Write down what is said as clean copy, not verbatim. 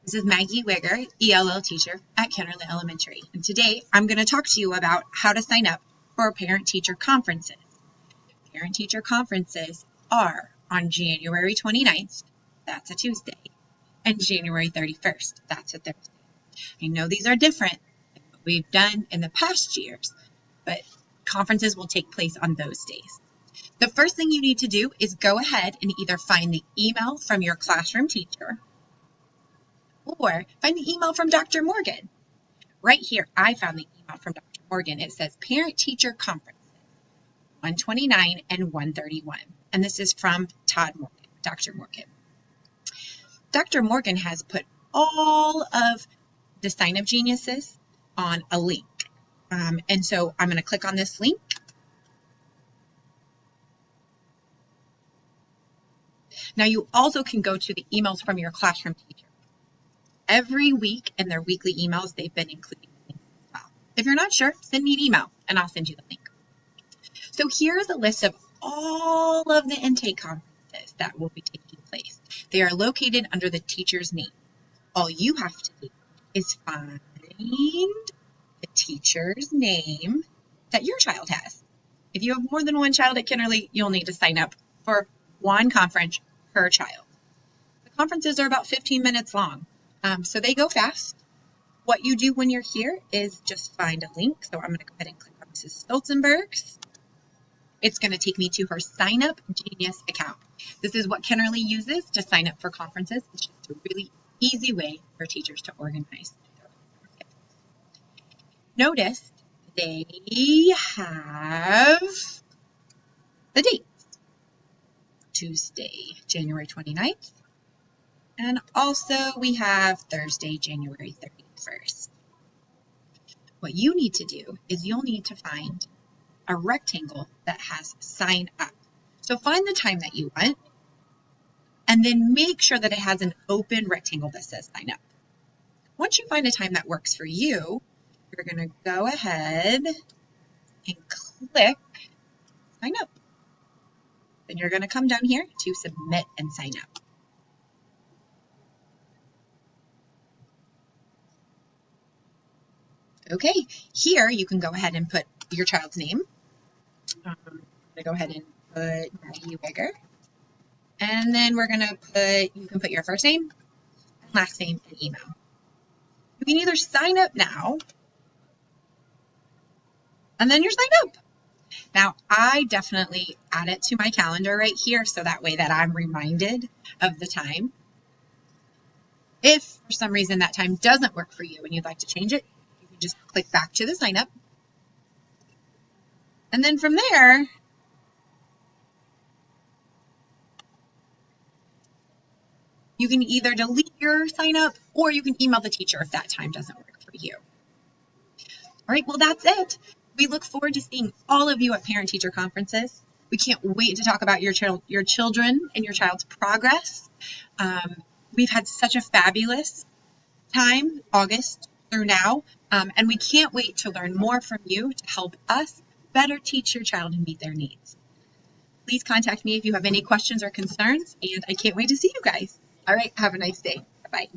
This is Maggie Wigger, ELL teacher at Kennerly Elementary, and today I'm going to talk to you about how to sign up for parent-teacher conferences. Parent-teacher conferences are on January 29th, that's a Tuesday, and January 31st, that's a Thursday. I know these are different than what we've done in the past years, but conferences will take place on those days. The first thing you need to do is go ahead and either find the email from your classroom teacher or find the email from Dr. Morgan. Right here, I found the email from Dr. Morgan. It says Parent-Teacher Conferences, 129 and 131. And this is from Dr. Morgan. Dr. Morgan has put all of the sign-up geniuses on a link. And so I'm going to click on this link. Now you also can go to the emails from your classroom teacher. Every week in their weekly emails, they've been including the links as well. If you're not sure, send me an email and I'll send you the link. So here's a list of all of the intake conferences that will be taking place. They are located under the teacher's name. All you have to do is find the teacher's name that your child has. If you have more than one child at Kennerly, you'll need to sign up for one conference per child. The conferences are about 15 minutes long. So they go fast. What you do when you're here is just find a link. So I'm going to go ahead and click on Mrs. Stolzenberg's. It's going to take me to her Sign Up Genius account. This is what Kennerly uses to sign up for conferences. It's just a really easy way for teachers to organize their schedules. Notice they have the dates. Tuesday, January 29th. And also we have Thursday, January 31st. What you need to do is you'll need to find a rectangle that has sign up. So find the time that you want and then make sure that it has an open rectangle that says sign up. Once you find a time that works for you, you're going to go ahead and click sign up. Then you're going to come down here to submit and sign up. Okay, here you can go ahead and put your child's name. I'm going to go ahead and put Maggie Wigger. And then we're going to you can put your first name, last name, and email. You can either sign up now, and then you're signed up. Now, I definitely add it to my calendar right here, so that way that I'm reminded of the time. If for some reason that time doesn't work for you and you'd like to change it, just click back to the sign up. And then from there, you can either delete your sign up or you can email the teacher if that time doesn't work for you. All right, well, that's it. We look forward to seeing all of you at parent-teacher conferences. We can't wait to talk about your children and your child's progress. We've had such a fabulous time, August through now, and we can't wait to learn more from you to help us better teach your child and meet their needs. Please contact me if you have any questions or concerns, and I can't wait to see you guys. All right, have a nice day. Bye-bye.